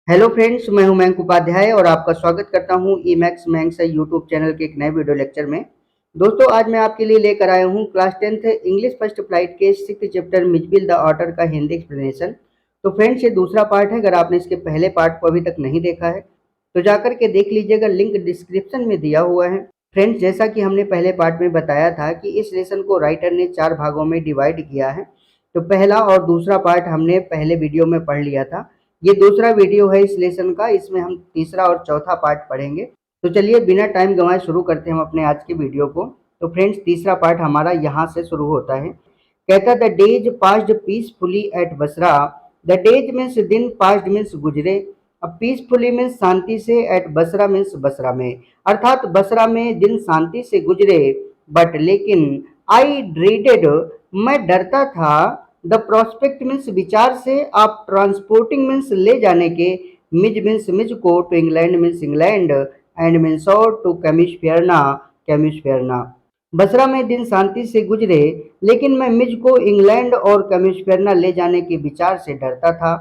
Hello friends, मैं हूं मयंक उपाध्याय और आपका स्वागत करता हूं ई मैक्स मैंक्स यूट्यूब चैनल के एक नए वीडियो लेक्चर में। दोस्तों, आज मैं आपके लिए लेकर आया हूं class 10th English first flight के 6th chapter Mijbil the otter का हिंदी एक्सप्लेनेशन। तो फ्रेंड्स, ये दूसरा पार्ट है। अगर आपने इसके पहले पार्ट को अभी तक नहीं देखा है तो जाकर के देख लीजिएगा, लिंक डिस्क्रिप्शन में दिया हुआ है। फ्रेंड्स, जैसा कि हमने पहले पार्ट में बताया था कि इस लेसन को राइटर ने 4 भागों में डिवाइड किया है। तो पहला और दूसरा पार्ट हमने पहले वीडियो में पढ़ लिया था। ये दूसरा वीडियो है इस लेसन का, इसमें हम तीसरा और चौथा पार्ट पढ़ेंगे। तो चलिए बिना टाइम गंवाए शुरू करते हैं हम अपने आज के वीडियो को। तो फ्रेंड्स, तीसरा पार्ट हमारा यहाँ से शुरू होता है। कहता the days passed peacefully at Basra. The days means दिन, पास्ड मीन्स गुजरे, अब पीसफुली मीन्स शांति से, एट बसरा मीन्स बसरा में, अर्थात बसरा में दिन शांति से गुजरे। बट लेकिन, आई ड्रीडेड मैं डरता था, द प्रोस्पेक्ट मीन्स विचार से, आप ट्रांसपोर्टिंग मीन्स ले जाने के, मिज मीन्स मिज को, to England means England, and means और टू कैमिस्फेरना कैमिस्फेरना। बसरा में दिन शांति से गुजरे, लेकिन मैं मिज को इंग्लैंड और कैमिस्फेरना ले जाने के विचार से डरता था।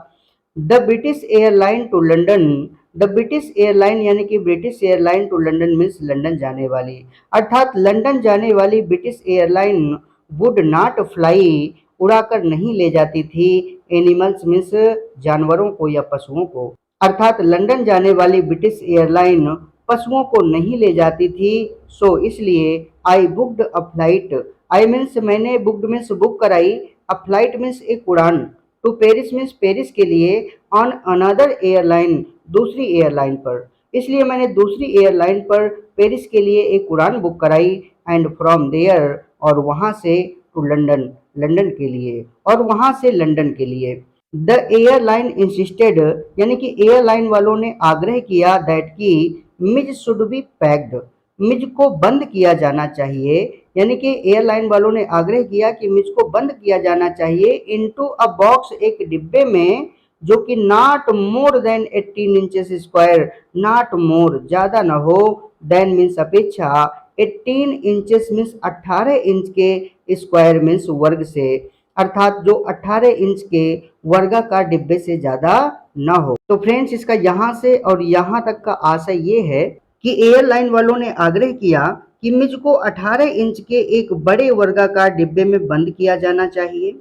The British airline to London. The British airline यानी कि British airline to London means London जाने वाली, अर्थात लंदन जाने वाली British airline would not fly उड़ाकर नहीं ले जाती थी, एनिमल्स मीन्स जानवरों को या पशुओं को, अर्थात लंदन जाने वाली ब्रिटिश एयरलाइन पशुओं को नहीं ले जाती थी। सो इसलिए I booked a flight. I means मैंने, बुक्ड मीन्स बुक कराई, अ फ्लाइट मीन्स एक उड़ान, टू पेरिस मीन्स पेरिस के लिए, ऑन अनदर एयरलाइन दूसरी एयरलाइन पर, इसलिए मैंने दूसरी एयरलाइन पर पेरिस के लिए एक उड़ान बुक कराई, एंड फ्रॉम देयर और वहां से, टू लंदन लंदन के लिए, और वहां से लंदन के लिए। द एयरलाइन इंसिस्टेड यानी कि एयरलाइन वालों ने आग्रह किया, दैट की मिज शुड बी पैक्ड, मिज को बंद किया जाना चाहिए, यानी कि एयरलाइन वालों ने आग्रह किया कि मिज को बंद किया जाना चाहिए, इनटू अ बॉक्स एक डिब्बे में, जो कि not more than 18 inches square, not more ज्यादा न हो, देन मीन्स अपेक्षा, 18 इंचेस मीन्स 18 इंच के स्क्वायर मीन्स वर्ग से, अर्थात जो 18 इंच के वर्गाकार डिब्बे से ज्यादा न हो। तो फ्रेंड्स, इसका यहाँ से और यहाँ तक का आशय ये है कि एयरलाइन वालों ने आग्रह किया कि मिज को 18 इंच के एक बड़े वर्गाकार डिब्बे में बंद किया जाना चाहिए,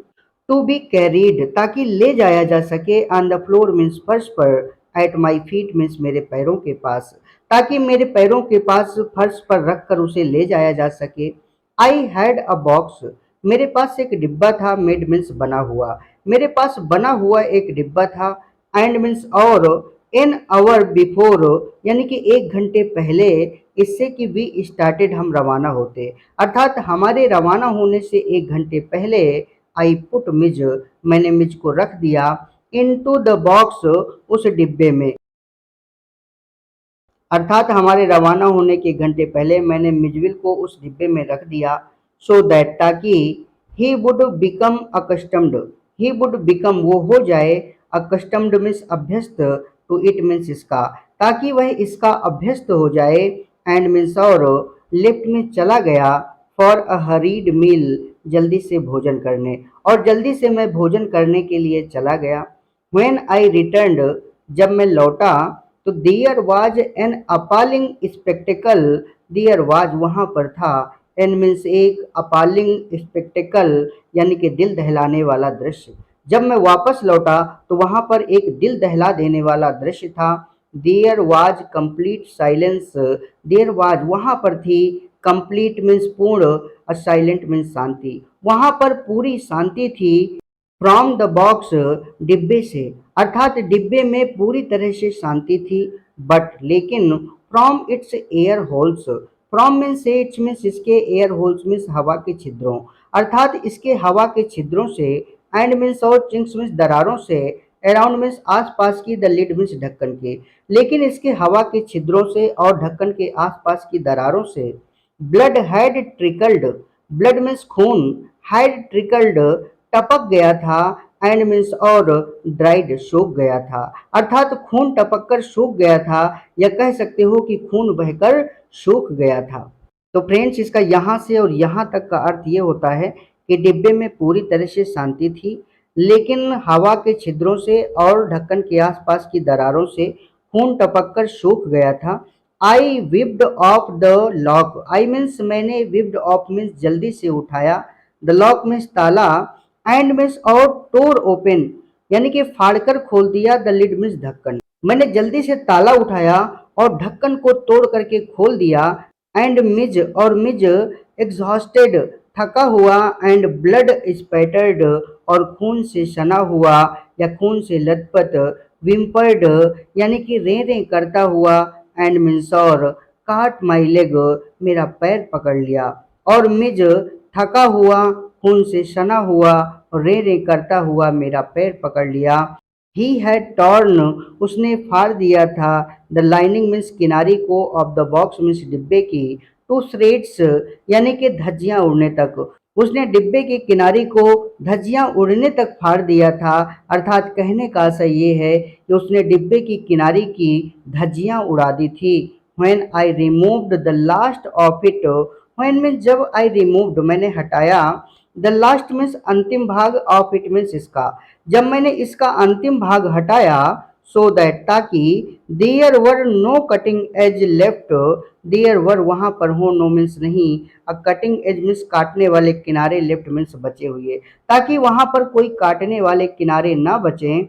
टू बी कैरीड ताकि ले जाया जा सके, ऑन द फ्लोर मीन्स फर्श पर, एट माई फीट मीन्स मेरे पैरों के पास, ताकि मेरे पैरों के पास फर्श पर रखकर उसे ले जाया जा सके। आई हैड अ बॉक्स मेरे पास एक डिब्बा था, मेड मीन्स बना हुआ, मेरे पास बना हुआ एक डिब्बा था, एंड मीन्स और, एन आवर बिफोर यानी कि 1 घंटे पहले, इससे कि वी स्टार्टेड हम रवाना होते, अर्थात हमारे रवाना होने से 1 घंटे पहले, आई पुट मिज मैंने मिज को रख दिया, इनटू द बॉक्स उस डिब्बे में, अर्थात हमारे रवाना होने के 1 घंटे पहले मैंने मिजविल को उस डिब्बे में रख दिया, सो दैट ताकि, he would become accustomed, he would become वो हो जाए, अकस्टम्ड मीन्स अभ्यस्त, टू इट मीन्स इसका, ताकि वह इसका अभ्यस्त हो जाए, एंड मीन्स और, लेफ्ट में चला गया, फॉर अ हरीड मील जल्दी से भोजन करने, और जल्दी से मैं भोजन करने के लिए चला गया। व्हेन आई रिटर्नड जब मैं लौटा, तो there was an appalling spectacle, there was वहां पर था, एन मीन्स एक, अपालिंग स्पेक्टेकल यानी कि दिल दहलाने वाला दृश्य। जब मैं वापस लौटा तो वहां पर एक दिल दहला देने वाला दृश्य था। There was complete silence, there was वहां पर थी, कंप्लीट मीन्स पूर्ण, अ साइलेंट मीन्स शांति, वहां पर पूरी शांति थी, फ्रॉम द बॉक्स डिब्बे से, अर्थात डिब्बे में पूरी तरह से शांति थी, बट लेकिन, from its air holes, from means से, इट्स मीन्स इसके, एयर होल्स मीन्स हवा के छिद्रों, अर्थात इसके हवा के छिद्रों से, एंड मीन्स और, चिंक्स मीन्स दरारों से, अराउंड मीन्स आसपास की, द लिड मीन्स ढक्कन के, लेकिन इसके हवा के छिद्रों से और ढक्कन के आसपास की दरारों से, blood had trickled, blood means खून, हैड ट्रिकल्ड टपक गया था, एंड मीन्स और, ड्राइड सूख गया था, अर्थात खून टपक कर सूख गया था, या कह सकते हो कि खून बहकर सूख गया था। तो फ्रेंड्स, इसका यहाँ से और यहाँ तक का अर्थ ये होता है कि डिब्बे में पूरी तरह से शांति थी, लेकिन हवा के छिद्रों से और ढक्कन के आसपास की दरारों से खून टपककर सूख गया था। I whipped off the lock, I means मैंने, विप्ड ऑफ मीन्स जल्दी से उठाया, द लॉक मीन्स ताला, एंड मीन्स और टोर ओपन यानी कि फाड़कर खोल दिया, द लिड मीन्स ढक्कन। मैंने जल्दी से ताला उठाया और ढक्कन को तोड़ करके खोल दिया। एंड मिज, और मिज एग्जॉस्टेड, थका हुआ, एंड ब्लड स्पैटर्ड, और खून से सना हुआ या खून से लथपथ, विम्पर्ड यानी कि रे रे करता हुआ, एंड मीन्स और, काट माई लेग, मेरा पैर पकड़ लिया, और मिज थका हुआ, खून से सना हुआ और रे रे करता हुआ मेरा पैर पकड़ लिया। ही हैड टॉर्न, उसने फाड़ दिया था, द लाइनिंग मीन्स किनारी को, ऑफ द बॉक्स मीन्स डिब्बे की, टू थ्रेड्स यानी कि धज्जियां उड़ने तक, उसने डिब्बे की किनारी को धज्जियां उड़ने तक फाड़ दिया था। अर्थात कहने का आशय ये है कि उसने डिब्बे की किनारी की धज्जियां उड़ा दी थी। When I removed the last of it, when means जब, आई रिमूव्ड मैंने हटाया, द लास्ट मीन्स अंतिम भाग, ऑफ इट मीन्स इसका, जब मैंने इसका अंतिम भाग हटाया, सो दैट ताकि, there were no cutting edge left, there were वहां पर हो, नो मीन्स नहीं, अ कटिंग एज मीन्स काटने वाले किनारे, लेफ्ट मीन्स बचे हुए, ताकि वहां पर कोई काटने वाले किनारे ना बचें।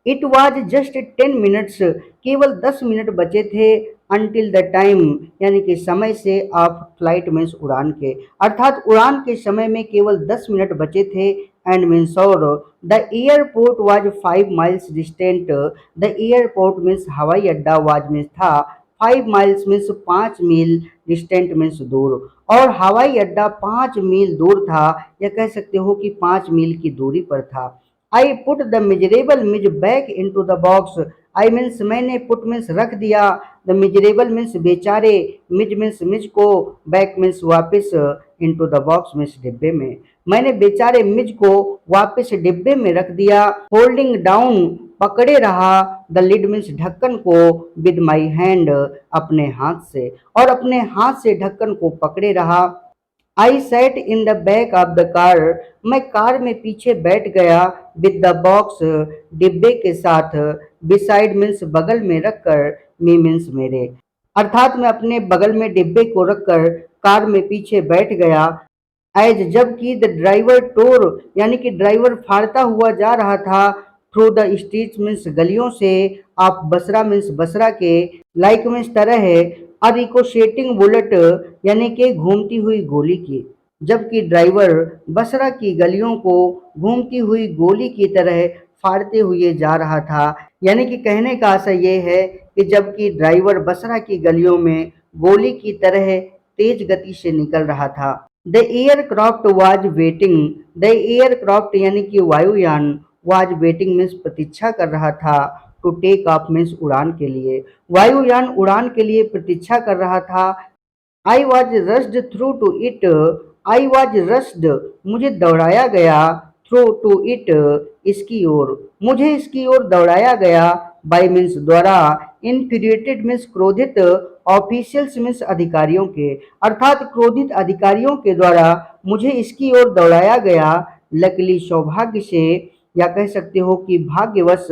इट वॉज जस्ट 10 मिनट्स, केवल 10 मिनट बचे थे, अनटिल द टाइम यानी कि समय से, ऑफ फ्लाइट मीन्स उड़ान के, अर्थात उड़ान के समय में केवल 10 मिनट बचे थे। एंड मीन्स और, the airport was 5 miles distant, the airport means हवाई अड्डा, वाज मीन्स था, 5 माइल्स मीन्स 5 मील, डिस्टेंट मीन्स दूर, और हवाई अड्डा 5 मील दूर था, या कह सकते हो कि 5 मील की दूरी पर था। I put the miserable Mij back into the box, I means मैंने, पुट मीन्स रख दिया, द मिजरेबल मीन्स बेचारे, मिज मीन्स मिज को, बैक मीन्स वापस, इनटू द बॉक्स मीन्स डिब्बे में, मैंने बेचारे मिज को वापस डिब्बे में रख दिया। होल्डिंग डाउन पकड़े रहा, द लिड मीन्स ढक्कन को, विद माई हैंड अपने हाथ से, और अपने हाथ से ढक्कन को पकड़े रहा। I sat in the back of the car, मैं कार में पीछे बैठ गया, विद द बॉक्स डिब्बे के साथ, बिसाइड मीन्स बगल में रखकर, मी मीन्स मेरे, अर्थात मैं अपने बगल में डिब्बे को रखकर कार में पीछे बैठ गया। एज जबकि द ड्राइवर टोर यानी कि ड्राइवर फाड़ता हुआ जा रहा था, थ्रू द स्ट्रीट्स मीन्स गलियों से, आप बसरा मीन्स बसरा के, लाइक मीन्स तरह है, और रिकोशेटिंग बुलेट यानी कि घूमती हुई गोली की, जबकि ड्राइवर बसरा की गलियों को घूमती हुई गोली की तरह फाड़ते हुए जा रहा था। यानी कि कहने का आशय ये है कि जबकि ड्राइवर बसरा की गलियों में गोली की तरह तेज गति से निकल रहा था। The aircraft was waiting, the aircraft यानी कि वायुयान, वाज वेटिंग मीन्स प्रतीक्षा कर रहा था, टू टेक ऑफ मीन्स उड़ान के लिए, वायुयान उड़ान के लिए प्रतीक्षा कर रहा था। I was rushed through to it, I was rushed मुझे दौड़ाया गया, थ्रू टू इट इसकी ओर, मुझे इसकी ओर दौड़ाया गया, बाई मीन्स द्वारा, इन्फ्यूरिएटेड मीन्स क्रोधित, ऑफिशियल्स मीन्स अधिकारियों के, अर्थात क्रोधित अधिकारियों के द्वारा मुझे इसकी ओर दौड़ाया गया। लकली सौभाग्य से, या कह सकते हो कि भाग्यवश,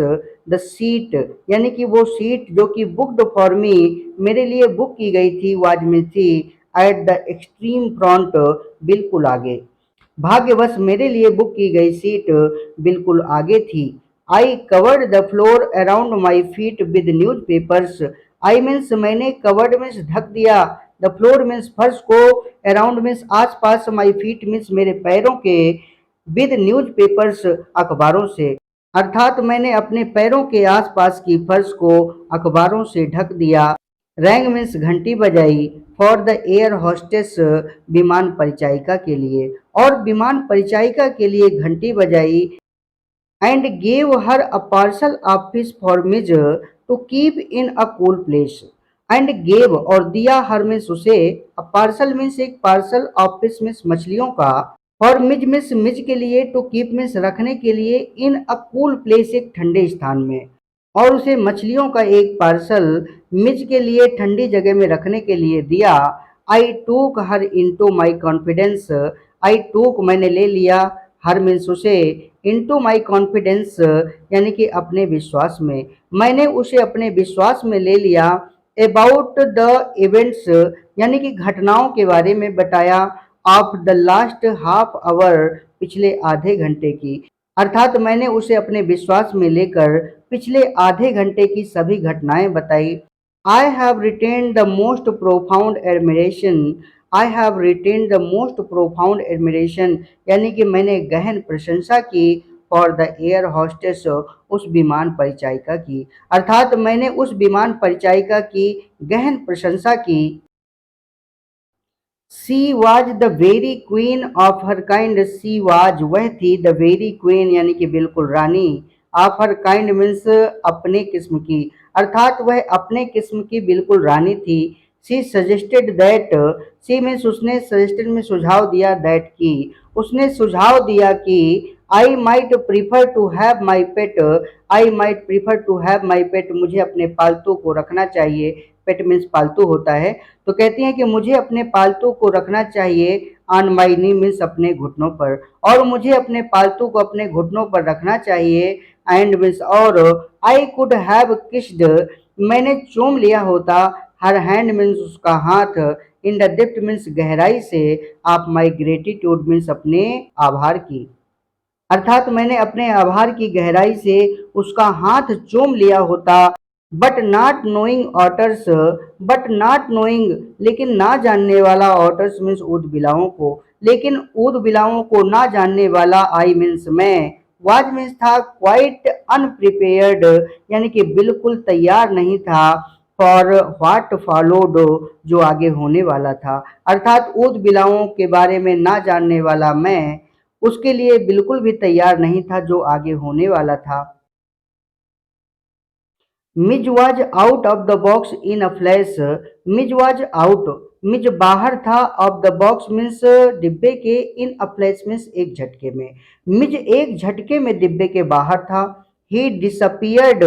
द सीट यानी कि वो सीट जो कि बुक्ड फॉर मी मेरे लिए बुक की गई थी, वाज में थी, एट द एक्सट्रीम फ्रंट बिल्कुल आगे, भाग्यवश मेरे लिए बुक की गई सीट बिल्कुल आगे थी। I covered the floor around my feet with newspapers, I means मैंने, कवर्ड मीन्स ढक दिया, द फ्लोर मीन्स फर्श को, अराउंड मीन्स आस पास, माई फीट मीन्स मेरे पैरों के, विद न्यूज पेपर्स अखबारों से, अर्थात मैंने अपने पैरों के आसपास की फर्श को अखबारों से ढक दिया। रैंग मीन्स घंटी बजाई, फॉर द एयर होस्टेस विमान परिचायिका के लिए, और विमान परिचायिका के लिए घंटी बजाई। And gave her a parcel of fish for Mij to keep in a cool place, and gave और दिया, हर मीन्स उसे, अ पार्सल मीन्स एक पार्सल, ऑफ फिश मीन्स मछलियों का, और मिज मीन्स मिज के लिए, टू कीप मीन्स रखने के लिए, इन अ कूल प्लेस एक ठंडे स्थान में, और उसे मछलियों का एक पार्सल मिज के लिए ठंडी जगह में रखने के लिए दिया। आई टूक हर इनटू माई कॉन्फिडेंस, आई टूक मैंने ले लिया, हर मीन्स उसे इनटू माय कॉन्फिडेंस यानी कि अपने विश्वास में, मैंने उसे अपने विश्वास में ले लिया। अबाउट द इवेंट्स यानी कि घटनाओं के बारे में बताया। Of the last half hour पिछले आधे घंटे की, अर्थात मैंने उसे अपने विश्वास में लेकर पिछले आधे घंटे की सभी घटनाएं बताई। I have retained the most profound admiration, I have retained the most profound admiration यानी कि मैंने गहन प्रशंसा की फॉर द एयर हॉस्टेस उस विमान परिचारिका की, अर्थात मैंने उस विमान परिचारिका की गहन प्रशंसा की। She was the very queen of her kind, she was वह थी, द वेरी क्वीन यानी कि बिल्कुल रानी, ऑफ हर काइंड मीन्स अपने किस्म की, अर्थात वह अपने किस्म की बिल्कुल रानी थी। She suggested that, she means उसने, सजेस्टेड में सुझाव दिया, दैट की उसने सुझाव दिया कि I might prefer to have my pet, I might prefer to have my pet मुझे अपने पालतू को रखना चाहिए, पेट मीन्स पालतू होता है, तो कहती हैं कि मुझे अपने पालतू को रखना चाहिए ऑन माई नी मीन्स अपने घुटनों पर, और मुझे अपने पालतू को अपने घुटनों पर रखना चाहिए। एंड मीन्स और, आई कुड हैव किस्ड मैंने चूम लिया होता, हर हैंड मीन्स उसका हाथ, इन द डेप्थ मीन्स गहराई से, आप माई ग्रेटिट्यूड मीन्स अपने आभार की, अर्थात मैंने अपने आभार की गहराई से उसका हाथ चूम लिया होता। But not knowing otters, but not knowing लेकिन ना जानने वाला, ऑटर्स मीन्स ऊद बिलाओं को, लेकिन ऊद बिलाओं को ना जानने वाला, आई मीन्स मैं, वाज मीन्स था, क्वाइट अनप्रिपेयर्ड यानी कि बिल्कुल तैयार नहीं था, फॉर व्हाट फॉलोड जो आगे होने वाला था, अर्थात ऊद बिलाओं के बारे में ना जानने वाला मैं उसके लिए बिल्कुल भी तैयार नहीं था जो आगे होने वाला था। Mij was out of the box in a flash, Mij was out, Mij बाहर था, ऑफ द बॉक्स मीन्स डिब्बे के, इन अ फ्लैश मीन्स एक झटके में, मिज एक झटके में डिब्बे के बाहर था। He disappeared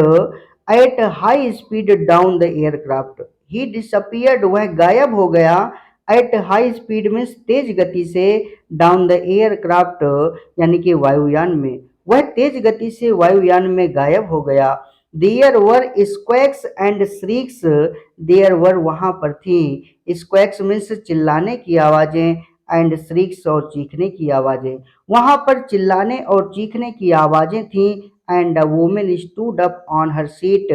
at high speed down the aircraft, he disappeared वह गायब हो गया, एट हाई स्पीड मीन्स तेज गति से, डाउन द एयरक्राफ्ट यानी कि वायुयान में, वह तेज गति से वायुयान में गायब हो गया। There were squawks and shrieks, there were वहां पर थी, स्क्वैक्स मीन्स चिल्लाने की आवाजें, एंड श्रीक्स और चीखने की आवाजें, वहां पर चिल्लाने और चीखने की आवाजें थी। And a women stood up on her seat,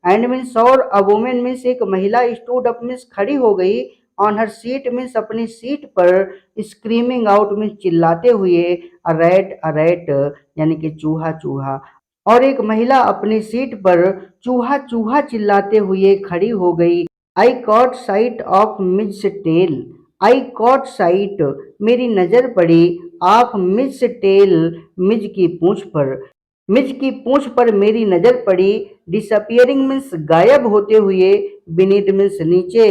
and means और, अ वुमेन मीन्स एक महिला, स्टूड अप मीन्स खड़ी हो गई, ऑन हर सीट मीन्स अपनी सीट पर, स्क्रीमिंग आउट मीन्स चिल्लाते हुए, अ रैट यानी कि चूहा चूहा, और एक महिला अपनी सीट पर चूहा चूहा चिल्लाते हुए खड़ी हो गई। I caught sight of Mij tail, I caught sight मेरी नजर पड़ी, ऑफ मिज टेल मिज की पूंछ पर, मिज की पूंछ पर मेरी नजर पड़ी। डिसअपियरिंग मीन्स गायब होते हुए, बीनीथ मीन्स नीचे,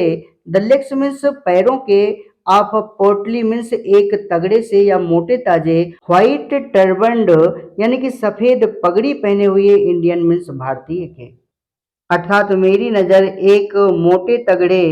द लेग्स मीन्स पैरों के, ऑफ पोर्टली मीन्स एक तगड़े से या मोटे ताजे, व्हाइट टर्बन्ड यानी कि सफेद पगड़ी पहने हुए इंडियन मीन्स भारतीय के, अर्थात मेरी नजर एक मोटे तगड़े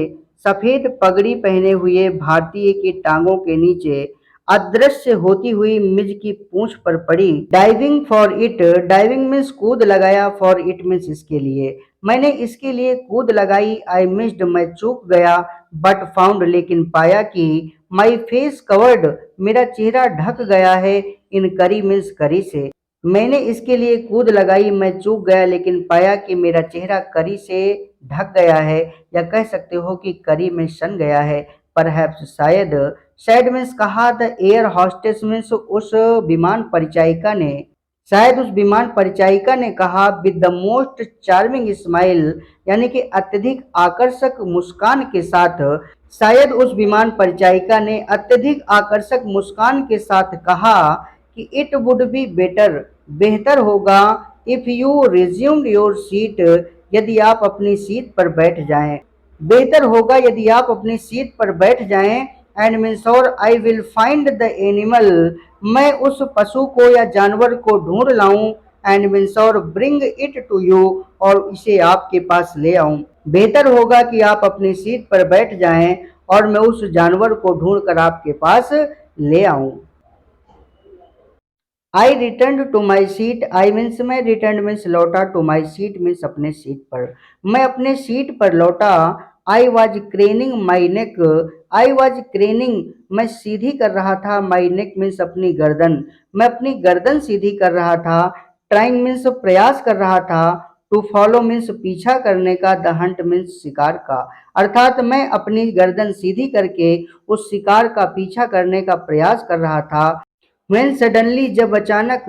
सफेद पगड़ी पहने हुए भारतीय की टांगों के नीचे अदृश्य होती हुई मिज की पूंछ पर पड़ी। Diving for it, diving means कूद लगाया, फॉर इट मीन्स इसके लिए, मैंने इसके लिए कूद लगाई। आई मिस्ड मैं चूक गया, बट फाउंड लेकिन पाया कि, माई फेस कवर्ड मेरा चेहरा ढक गया है, इन करी मीन्स करी से, मैंने इसके लिए कूद लगाई, मैं चूक गया लेकिन पाया कि मेरा चेहरा करी से ढक गया है, या कह सकते हो कि करी में सन गया है। परहैप्स शायद, सैड मीन्स कहा, द एयर हॉस्टेस मीन्स उस विमान परिचारिका ने, शायद उस विमान परिचारिका ने कहा, with the most charming smile यानी कि अत्यधिक आकर्षक मुस्कान के साथ, शायद उस विमान परिचारिका ने अत्यधिक आकर्षक मुस्कान के साथ कहा कि इट वुड बी बेटर बेहतर होगा, if you resumed your seat यदि आप अपनी सीट पर बैठ जाएं, बेहतर होगा यदि आप अपनी सीट पर बैठ जाएं। एंड मीन्स और, I will find the animal मैं उस पशु को या जानवर को ढूंढ लाऊं, एंड मीन्स और, ब्रिंग इट टू यू और इसे आपके पास ले आऊं, बेहतर होगा कि आप अपनी सीट पर बैठ जाएं और मैं उस जानवर को ढूंढ कर आपके पास ले आऊं। I return to my seat, I means मैं, रिटर्न मीन्स लौटा, टू माई सीट मीन्स अपने सीट पर, मैं अपने सीट पर लौटा। I was क्रेनिंग my neck, I was क्रेनिंग मैं सीधी कर रहा था, माई नेक मीन्स अपनी गर्दन, मैं अपनी गर्दन सीधी कर रहा था। ट्राइंग मीन्स प्रयास कर रहा था। टू फॉलो मीन्स पीछा करने का, द हंट मीन्स शिकार का, अर्थात मैं अपनी गर्दन सीधी करके उस शिकार का पीछा करने का प्रयास कर रहा था। When suddenly जब अचानक,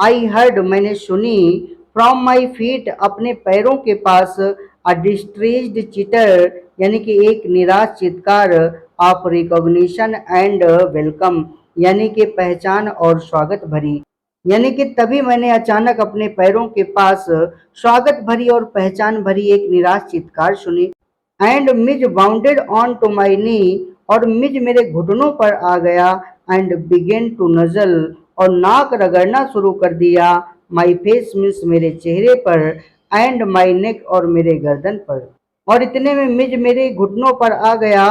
आई हर्ड मैंने सुनी, फ्रॉम माई फीट अपने पैरों के पास, अ डिस्ट्रेस्ड चिटर यानी कि एक निराश चित्कार, ऑफ रिकॉग्निशन एंड वेलकम यानी कि पहचान और स्वागत भरी, यानी कि तभी मैंने अचानक अपने पैरों के पास स्वागत भरी और पहचान भरी एक निराश चित्कार सुनी। And Mij bounded on to my knee, और मिज मेरे घुटनों पर आ गया। एंड बिगेन टू नजल, और नाक रगड़ना शुरू कर दिया। माई फेस मीन्स मेरे चेहरे पर, एंड माई नेक और मेरे गर्दन पर, और इतने में मिज मेरे घुटनों पर आ गया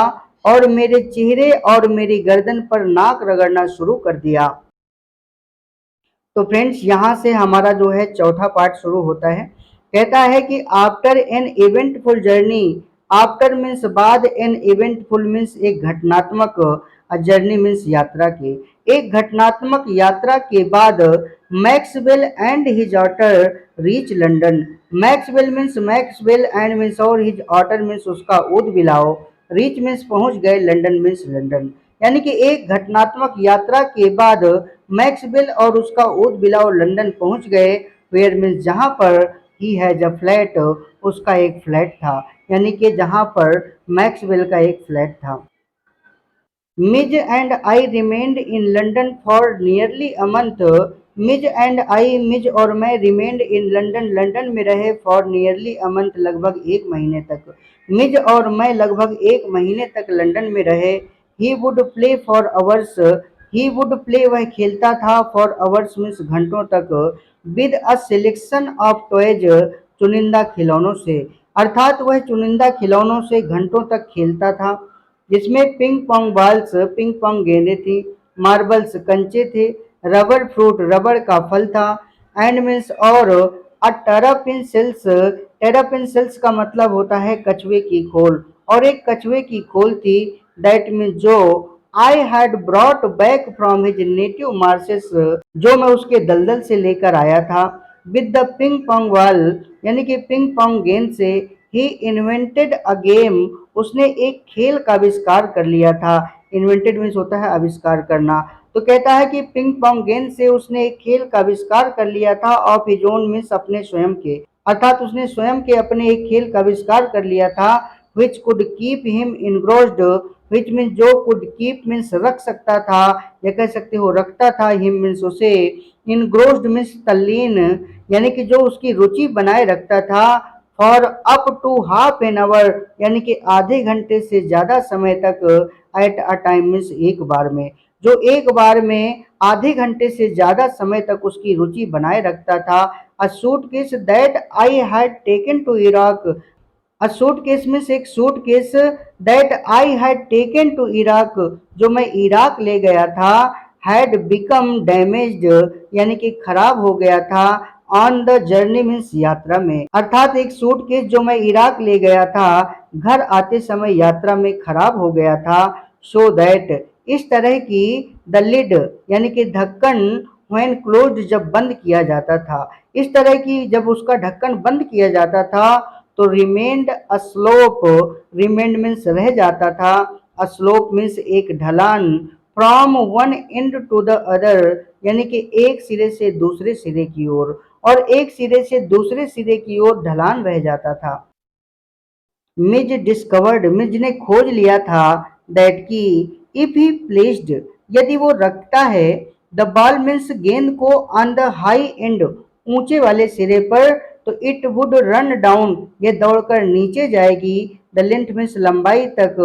और मेरे चेहरे और मेरी गर्दन पर नाक रगड़ना शुरू कर दिया। तो फ्रेंड्स यहाँ से हमारा जो है चौथा पार्ट शुरू होता है। कहता है कि after an eventful journey, after means बाद, एन इवेंटफुल मीन्स एक घटनात्मक, जर्नी मीन्स यात्रा के, एक घटनात्मक यात्रा के बाद, Maxwell and his otter reach London, Maxwell means Maxwell and means और हिज ऑटर मीन्स उसका ऊद बिलाओ, रीच मीन्स पहुंच गए, लंदन मीन्स लंदन, यानी कि एक घटनात्मक यात्रा के बाद मैक्सवेल और उसका ऊद बिलाओ लंदन पहुंच गए। वेयर मीन्स जहां पर, ही हैज अ फ्लैट उसका एक फ्लैट था, यानी कि जहां पर मैक्सवेल का एक फ्लैट था। Mij and I remained in London for nearly a month, Mij and I Mij और मैं रिमेन्ड इन लंदन लंदन में रहे, फॉर नियरली अ मंथ लगभग एक महीने तक, मिज और मैं लगभग एक महीने तक लंदन में रहे। He would play for hours, he would play वह खेलता था, फॉर आवर्स मीन्स घंटों तक, with a selection of toys चुनिंदा खिलौनों से, अर्थात वह चुनिंदा खिलौनों से घंटों तक खेलता था, जिसमें ping pong balls ping pong गेंदें थी, मार्बल्स कंचे थे, रबर फ्रूट रबड़ का फल था, एंड मीन्स और, अ टेरापिन सेल्स का मतलब होता है कछुए की खोल, और एक कछुए की खोल थी, दैट मीन्स जो, I had brought back from his native marshes जो मैं उसके दलदल से लेकर आया था, with the ping pong ball यानी कि पिंग पोंग गेंद से, ही इन्वेंटेड अ गेम उसने एक खेल का आविष्कार कर लिया था। इन्वेंटेड मीन्स होता है आविष्कार करना। तो कहता है कि पिंग पोंग गेंद से उसने एक खेल का आविष्कार कर लिया था, ऑफ हिज ओन मीन्स अपने स्वयं के, अर्थात उसने स्वयं के अपने एक खेल का आविष्कार कर लिया था, which could keep him engrossed, which means जो could keep means रख सकता था, या कह सकते हो रखता था, him means उसे, engrossed means तल्लीन यानी कि जो उसकी रुचि बनाए रखता था, for up to half an hour यानी कि आधे घंटे से ज्यादा समय तक, एट अ टाइम मीन्स एक बार में, जो एक बार में आधे घंटे से ज्यादा समय तक उसकी रुचि बनाए रखता था। A suitcase that I had taken to Iraq, a suitcase means एक suitcase, that I had taken to Iraq जो मैं इराक ले गया था, हैड बिकम डैमेज्ड यानी कि खराब हो गया था, ऑन द जर्नी मीन्स यात्रा में, अर्थात एक सूटकेस जो मैं इराक ले गया था घर आते समय यात्रा में खराब हो गया था। सो दैट इस तरह की, द लिड यानी कि ढक्कन, व्हेन क्लोज्ड जब बंद किया जाता था, इस तरह की जब उसका ढक्कन बंद किया जाता था, तो रिमेंड अस्लोप, रिमेंड मीन्स रह जाता था, अस्लोप मीन्स एक ढलान, from one end to the other यानी कि एक सिरे से दूसरे सिरे की ओर, और एक सिरे से दूसरे सिरे की ओर ढलान रह जाता था। मिज डिस्कवर्ड मिज ने खोज लिया था, दैट की, इफ ही प्लेस्ड यदि वो रखता है, द बॉल मीन्स गेंद को, ऑन द हाई एंड ऊंचे वाले सिरे पर, तो इट वुड रन डाउन ये दौड़कर नीचे जाएगी, द लेंथ मीन्स लंबाई तक,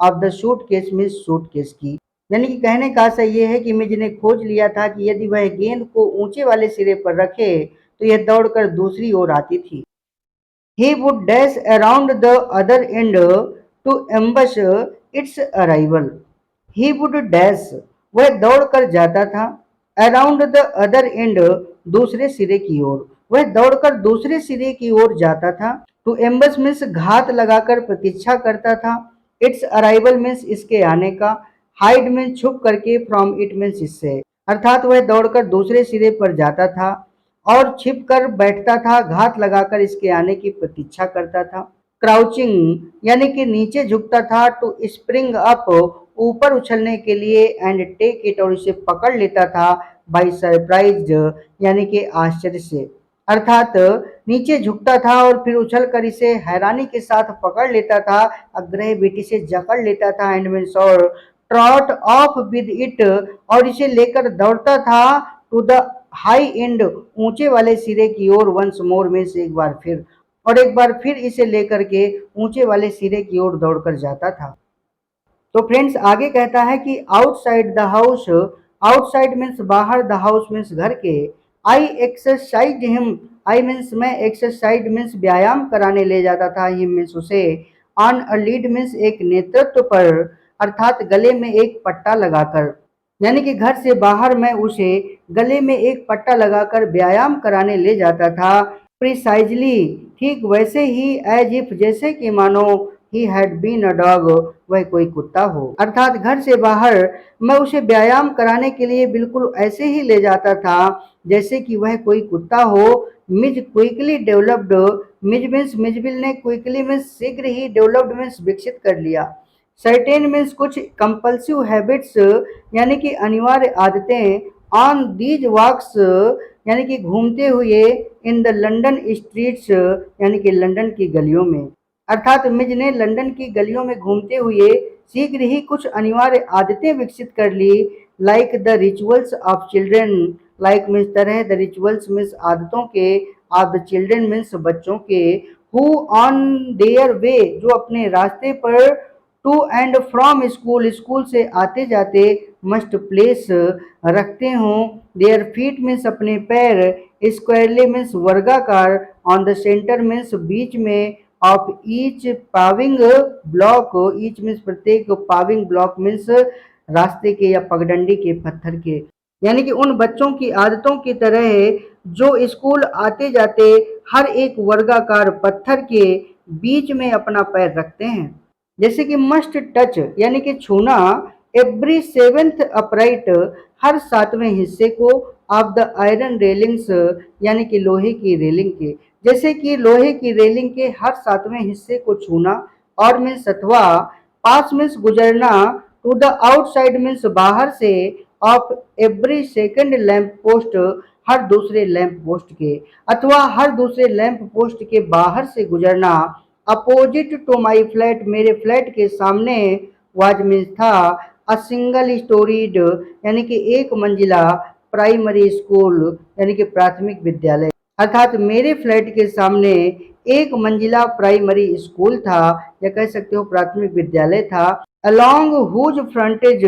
of the suitcase means suitcase की, यानी कि कहने का आशा ये है कि मिज ने खोज लिया था कि यदि वह गेंद को ऊंचे वाले सिरे पर रखे तो यह दौड़कर दूसरी ओर आती थी। He would dash around the other end to ambush its arrival. He would dash वह दौड़ कर जाता था, अराउंड द अदर एंड, दूसरे सिरे की ओर। वह दौड़कर दूसरे सिरे की ओर जाता था। टू एम्बस मीन्स घात लगाकर प्रतीक्षा करता था। इट्स अराइवल मीन्स इसके आने का। हाइड मीन्स छुप करके। फ्रॉम इट मीन्स इससे। अर्थात वह दौड़कर दूसरे सिरे पर जाता था और छिप कर बैठता था, घात लगाकर इसके आने की प्रतीक्षा करता था। क्राउचिंग यानी कि नीचे झुकता था। टू स्प्रिंग अप, ऊपर उछलने के लिए। एंड टेक इट, और इसे पकड़ लेता था। बाई सरप्राइज यानी कि आश्चर्य से। अर्थात नीचे झुकता था और फिर उछल कर इसे हैरानी के साथ पकड़ लेता था, अग्रह बेटी से जकड़ लेता था। एंड मीन्स और ट्रॉट ऑफ विद इट, और इसे लेकर दौड़ता था। टू द हाई एंड, ऊंचे वाले सिरे की ओर। वंस मोर मीन्स एक बार फिर, और एक बार फिर इसे लेकर के ऊंचे वाले सिरे की ओर दौड़कर जाता था। तो फ्रेंड्स आगे कहता है कि outside the house, outside means बाहर, द हाउस मीन्स घर के। आई एक्सरसाइज हिम, आई मीन्स मैं, एक्सरसाइज मीन्स व्यायाम कराने ले जाता था, हिम मीन्स उसे। ऑन अ लीड मीन्स एक नेतृत्व पर, अर्थात गले में एक पट्टा लगाकर। यानी कि घर से बाहर मैं उसे गले में एक पट्टा लगाकर व्यायाम कराने ले जाता था। प्रिसाइजली, ठीक वैसे ही। एज इफ, जैसे कि मानो। He had been a dog, वह कोई कुत्ता हो। अर्थात घर से बाहर मैं उसे व्यायाम कराने के लिए बिल्कुल ऐसे ही ले जाता था जैसे कि वह कोई कुत्ता हो। मिज क्विकली डेवलप्ड, मिज मीन्स मिजबिल ने, क्विकली मीन्स शीघ्र ही, डेवलप्ड मीन्स विकसित कर लिया। सर्टेन मीन्स कुछ, कंपल्सिव हैबिट्स यानी कि अनिवार्य आदतें। ऑन दीज वॉक्स यानी कि घूमते हुए। इन द लंदन स्ट्रीट्स यानी कि लंदन की गलियों में। अर्थात मिज ने लंदन की गलियों में घूमते हुए शीघ्र ही कुछ अनिवार्य आदतें विकसित कर ली। Like the rituals of children, like means तरह, द रिचुअल्स मीन्स आदतों के, ऑफ द चिल्ड्रन मीन्स बच्चों के। हु ऑन देयर वे, जो अपने रास्ते पर। To and from school, school से आते जाते। मस्ट प्लेस, रखते हों। देयर फीट मीन्स अपने पैर। स्क्वायरली मीन्स वर्गाकार। ऑन द सेंटर मीन्स बीच में। Of each paving block, each means प्रत्येक, पाविंग ब्लॉक मीन्स रास्ते के या पगडंडी के पत्थर के। यानी कि उन बच्चों की आदतों की तरह जो स्कूल आते जाते हर एक वर्गाकार पत्थर के बीच में अपना पैर रखते हैं। जैसे कि मस्ट टच यानी कि छूना। एवरी सेवेंथ अपराइट, हर सातवें हिस्से को। ऑफ द आयरन रेलिंग्स यानी कि लोहे की रेलिंग के। जैसे कि लोहे की रेलिंग के हर सातवें हिस्से को छूना। और मीन्स अथवा। पास मीन्स गुजरना। टू द आउटसाइड मीन्स बाहर से। Of every second lamp post, हर दूसरे लैंप पोस्ट के, अथवा हर दूसरे लैंप पोस्ट के बाहर से गुजरना। अपोजिट टू माई फ्लैट, मेरे फ्लैट के सामने। वाज मीन्स था। अ सिंगल स्टोरीड यानी कि एक मंजिला। प्राइमरी स्कूल यानी कि प्राथमिक विद्यालय। अर्थात मेरे फ्लैट के सामने एक मंजिला प्राइमरी स्कूल था, या कह सकते हो प्राथमिक विद्यालय था। अलोंग हुज फ्रंटेज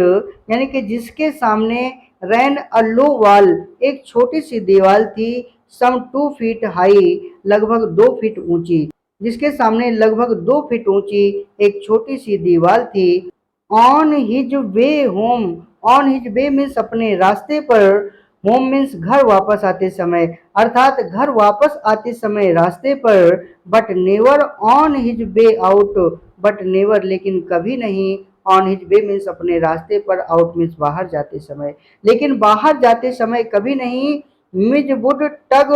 यानी कि जिसके सामने। रैन अ लो वॉल, एक छोटी सी दीवार थी। सम 2 फीट हाई, लगभग 2 फीट ऊंची। जिसके सामने लगभग 2 फीट ऊंची एक छोटी सी दीवार थी। On his way home, on his way means अपने रास्ते पर। होम मीन्स घर वापस आते समय, अर्थात घर वापस आते समय रास्ते पर। But never on his way out, but never लेकिन कभी नहीं। ऑन हिज वे मीन्स अपने रास्ते पर। आउट मीन्स बाहर जाते समय, लेकिन बाहर जाते समय कभी नहीं। मिज वुड टग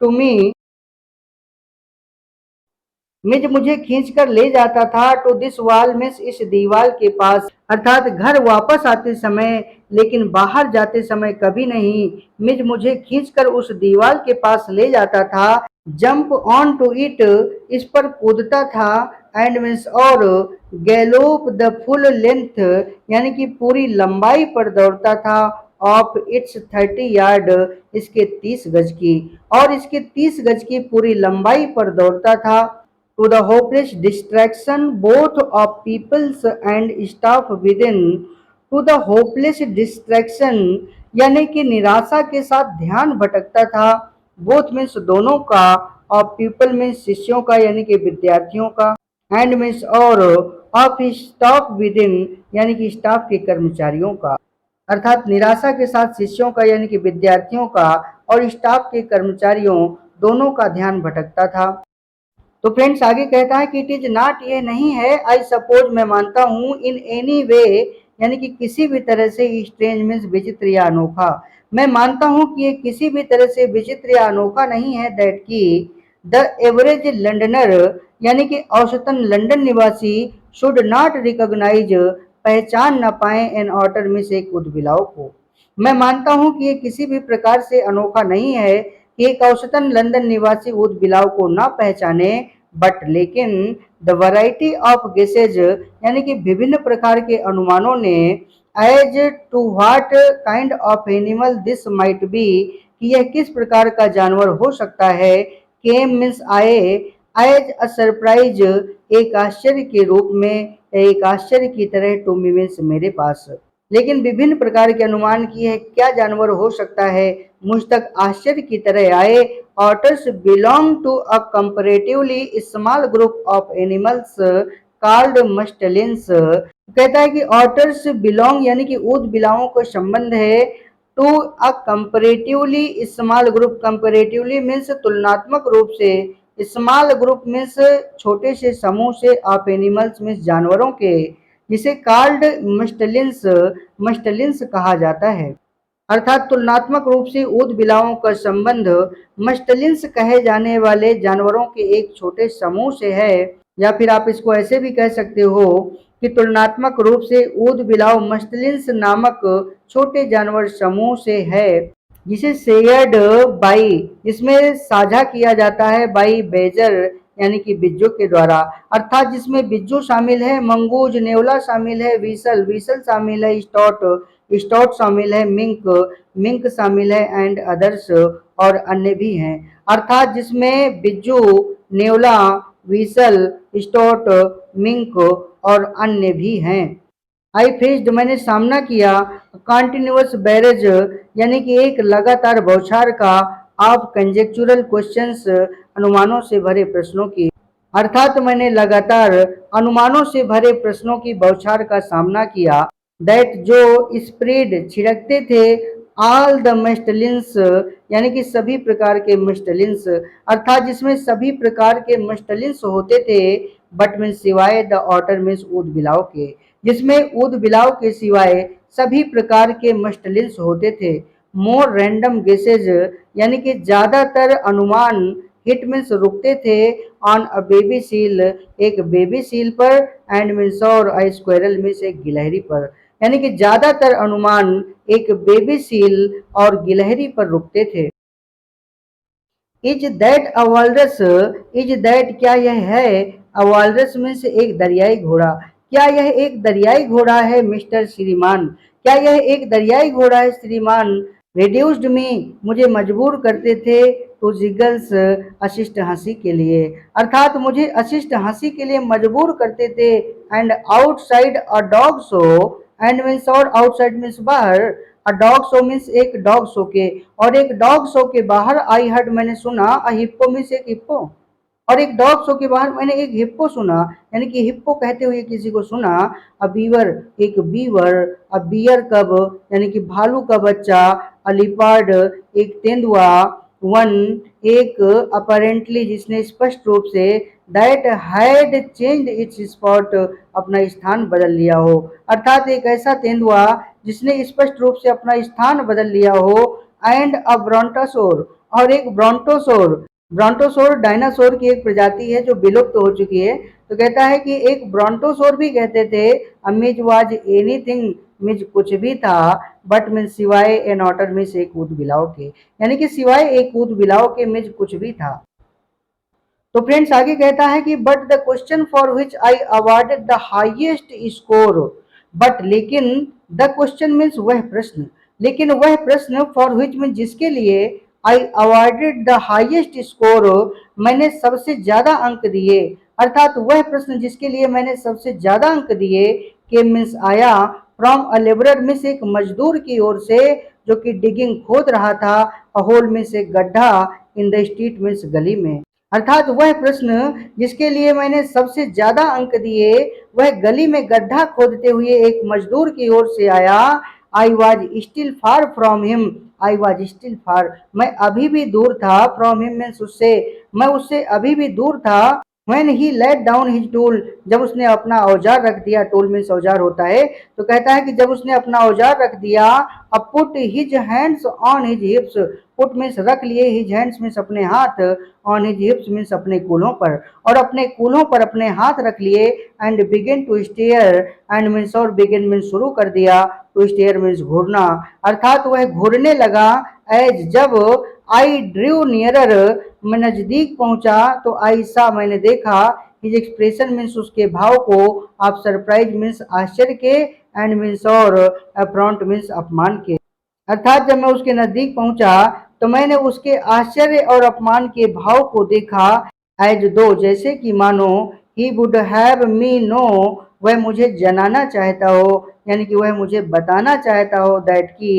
टू मी, मिज मुझे खींचकर ले जाता था। टू दिस वॉल मीन्स इस दीवार के पास, अर्थात घर वापस आते समय, लेकिन बाहर जाते समय कभी नहीं। मिज मुझे खींचकर उस दीवार के पास ले जाता था। जंप ऑन टू इट, इस पर कूदता था। एंड मीन्स और। गैलोप द फुल लेंथ यानी कि पूरी लंबाई पर दौड़ता था। ऑफ इट्स 30 यार्ड, इसके 30 गज की, और इसके 30 गज की पूरी लंबाई पर दौड़ता था। to the hopeless distraction both of peoples and staff within, to the hopeless distraction यानी कि निराशा के साथ ध्यान भटकता था। बोथ मीन्स दोनों का। ऑफ पीपल मीन्स शिष्यों का यानी कि विद्यार्थियों का। एंड मीन्स और। ऑफ स्टाफ विद इन यानी कि स्टाफ के कर्मचारियों का। अर्थात निराशा के साथ शिष्यों का यानी कि विद्यार्थियों का और स्टाफ के कर्मचारियों दोनों का ध्यान भटकता था। तो फ्रेंड्स आगे कहता है कि इट इज नॉट, ये नहीं है, आई सपोज, मैं मानता हूँ, इन एनी वे, यानी कि किसी भी तरह से, स्ट्रेंज मीन्स विचित्र या अनोखा, मैं मानता हूँ कि ये किसी भी तरह से विचित्र या अनोखा नहीं है, दैट की द एवरेज लंडनर, यानी कि औसतन लंदन निवासी, शुड नॉट रिकॉग्नाइज, पहचान न पाए, एन ऑटर में से एक उद्बिलाव को। मैं मानता हूँ कि ये किसी भी प्रकार से अनोखा नहीं है कि एक औसतन लंदन निवासी उद्बिलाव को ना पहचाने, बट लेकिन द वैरायटी ऑफ गेसेज, यानी कि विभिन्न प्रकार के अनुमानों ने, as to what kind of animal this might be, कि यह किस प्रकार का जानवर हो सकता है, केम मीन्स आए, एज अ सरप्राइज, एक आश्चर्य के रूप में, एक आश्चर्य की तरह, टू मी मीन्स मेरे पास, लेकिन विभिन्न प्रकार के अनुमान किए हैं क्या जानवर हो सकता है, मुझ तक आश्चर्य की तरह आए। Otters belong to a comparatively small group of animals called mustelines. कहता है कि ऑटर्स बिलोंग, यानी कि ऊद बिलाओं का संबंध है, to a comparatively small group, comparatively means तुलनात्मक रूप से, स्मॉल ग्रुप मीन्स छोटे से समूह से, ऑफ एनिमल्स मीन्स जानवरों के, जिसे कॉल्ड मस्टलिन्स, मस्टलिन्स कहा जाता है। अर्थात तुलनात्मक रूप से ऊद बिलाओं का संबंध मस्टलिन्स कहे जाने वाले जानवरों के एक छोटे समूह से है, या फिर आप इसको ऐसे भी कह सकते हो कि तुलनात्मक रूप से ऊद बिलाव मस्टलिन्स नामक छोटे जानवर समूह से है, जिसे शेयर्ड बाई, जिसमें साझा किया जाता है, बाई बेजर, यानी कि बिज्जू के द्वारा, अर्थात जिसमें बिज्जू शामिल है, मंगूज, नेवला शामिल है, विसल, विसल शामिल है, स्टॉट, स्टॉट शामिल है, मिंक, मिंक शामिल है, एंड अदर्स, और अन्य भी हैं, अर्थात जिसमें बिज्जू, नेवला, विसल, स्टॉट, मिंक और अन्य भी हैं। आई फेस्ड, मैंने सामना किया, कॉन्टिन्यूअस बैरेज, यानी कि एक लगातार बौछार का, ऑफ कंजेक्चुरल क्वेश्चंस, अनुमानों से भरे प्रश्नों की, अर्थात मैंने लगातार अनुमानों से भरे प्रश्नों की बौछार का सामना किया, दैट जो स्प्रेड, छिड़कते थे, ऑल द मस्टलिन्स, यानी कि सभी प्रकार के मस्टलिन्स, अर्थात जिसमें सभी प्रकार के मस्टलिन्स होते थे, बट मीन्स सिवाय द ऑटर मीन्स ऊद बिलाव के, जिसमें ऊद बिलाव के सिवाय सभी प्रकार के मस्टलिन्स होते थे। मोर रैंडम गेसेज, यानी कि ज्यादातर अनुमान, हिट मीन्स रुकते थे, ऑन अ बेबी सील, एक बेबी सील पर, एंड मीन्स और आई स्क्वायरल मीन्स एक गिलहरी पर, यानी कि ज्यादातर अनुमान एक बेबी सील और गिलहरी पर रुकते थे। Is that a walrus, is that, क्या यह है, अ वॉलरस मीन्स एक दरियाई घोड़ा, क्या यह एक दरियाई घोड़ा है, मिस्टर श्रीमान, क्या यह एक दरियाई घोड़ा है श्रीमान, रिड्यूस्ड मी, मुझे मजबूर करते थे, टू जिगल्स, अशिष्ट हंसी के लिए, अर्थात मुझे अशिष्ट हंसी के लिए मजबूर करते थे, and outside a dog show, and means और, आउटसाइड मीन्स बाहर, अ डॉग शो मीन्स एक डॉग शो के, और एक डॉग शो के बाहर, आई हर्ड, मैंने सुना, अ हिप्पो मीन्स एक हिप्पो, और एक डॉग शो के बाहर मैंने एक हिप्पो सुना, यानी कि हिप्पो कहते हुए किसी को सुना, अ बीवर, एक बीवर, अ बियर कब, यानी कि भालू का बच्चा, अ लिपार्ड, एक तेंदुआ, वन, एक, अपरेंटली, जिसने स्पष्ट रूप से, that had changed it's spot, अपना स्थान बदल लिया हो, अर्थात एक ऐसा तेंदुआ जिसने स्पष्ट रूप से अपना स्थान बदल लिया हो, एंड अ ब्रोंटोसोर, और एक ब्रोंटोसोर, ब्रोंटोसोर डायनासोर की एक प्रजाति है जो विलुप्त हो चुकी है, तो कहता है कि एक ब्रोंटोसोर भी कहते थे, अमीज वाज एनीथिंग, मिज कुछ भी था, बट मीन सिवाय एन ऑटर मीन्स एक ऊद बिलाव के, यानी कि सिवाय एक ऊद बिलाव के मिज कुछ भी था। तो फ्रेंड्स आगे कहता है कि but the question for which I awarded the highest score, but लेकिन, द क्वेश्चन मीन्स वह प्रश्न, लेकिन वह प्रश्न, फॉर विच मीन जिसके लिए, आई अवार्डेड द हाईएस्ट स्कोर, मैंने सबसे ज्यादा अंक दिए, अर्थात वह प्रश्न जिसके लिए मैंने सबसे ज्यादा अंक दिए, के मीन्स आया, फ्रॉम अ लेबरर मीन्स एक मजदूर की ओर से, जो कि डिगिंग खोद रहा था, अ होल मीन्स एक गड्ढा, इन द स्ट्रीट मीन्स गली में, अर्थात वह प्रश्न जिसके लिए मैंने सबसे ज्यादा अंक दिए, वह गली में गड्ढा खोदते हुए एक मजदूर की ओर से आया, I was still far from him, I was still far, मैं अभी भी दूर था, फ्रॉम हिम मीन्स उससे, मैं उससे अभी भी दूर था। When he laid down his tool, जब उसने अपना औजार रख दिया, टूल मीन्स औजार होता है, तो कहता है कि जब उसने अपना औजार रख दिया, अब put his hands on his हिप्स, put means रख लिए, हिज हैंड्स मीन्स अपने हाथ, ऑन हिज हिप्स मीन्स अपने कूल्हों पर, और अपने कूल्हों पर अपने हाथ रख लिए, and begin to stare, and means और बिगिन मीन्स शुरू कर दिया, टू स्टेयर मीन्स घूरना, अर्थात वह घूरने लगा, एज जब आई ड्रू नियरर, मैं नजदीक पहुंचा तो आई सा मैंने देखा, हिज एक्सप्रेशन मीन्स उसके भाव को, आप सरप्राइज मीन्स आश्चर्य के, एंड मीन्स और अफ्रॉन्ट मीन्स अपमान के, अर्थात जब मैं उसके नजदीक पहुंचा तो मैंने उसके आश्चर्य और अपमान के भाव को देखा, एज दो जैसे कि मानो, he would have me know, वह मुझे जनाना चाहता हो, यानी कि वह मुझे बताना चाहता हो, दैट की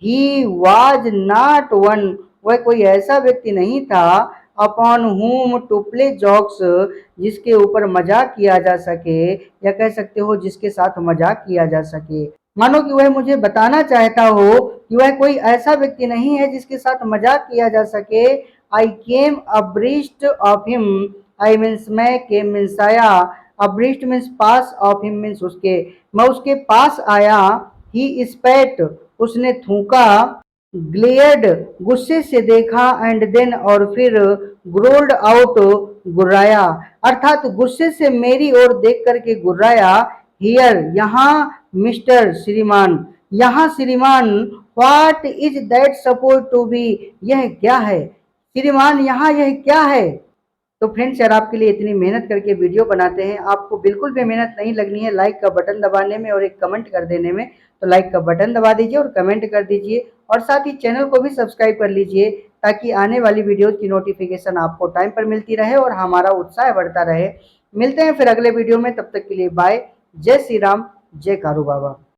ही वाज नॉट वन, वह कोई ऐसा व्यक्ति नहीं था, अपॉन हुम टू प्ले जोक्स, जिसके ऊपर मजाक किया जा सके, या कह सकते हो जिसके साथ मजाक किया जा सके, मानो कि वह मुझे बताना चाहता हो कि वह कोई ऐसा व्यक्ति नहीं है जिसके साथ मजाक किया जा सके। I came abreast of him, I means मैं, केम मीन्स आया, अब्रिस्ट मीन्स पास, ऑफ हिम मीन्स उसके, मैं उसके पास आया, ही स्पैट उसने थूका, ग्लेयर्ड गुस्से से देखा, एंड देन और फिर ग्रोल्ड आउट गुर्राया, अर्थात गुस्से से मेरी ओर देख करके गुर्राया, हियर यहाँ, मिस्टर श्रीमान, यहाँ श्रीमान, what is that suppose to be, यह क्या है श्रीमान, यहाँ यह क्या है। तो फ्रेंड्स यार, आपके लिए इतनी मेहनत करके वीडियो बनाते हैं, आपको बिल्कुल भी मेहनत नहीं लगनी है लाइक का बटन दबाने में और एक कमेंट कर देने में, तो लाइक का बटन दबा दीजिए और कमेंट कर दीजिए, और साथ ही चैनल को भी सब्सक्राइब कर लीजिए, ताकि आने वाली वीडियोज की नोटिफिकेशन आपको टाइम पर मिलती रहे और हमारा उत्साह बढ़ता रहे। मिलते हैं फिर अगले वीडियो में, तब तक के लिए बाय, जय श्री राम, जय कारू बाबा।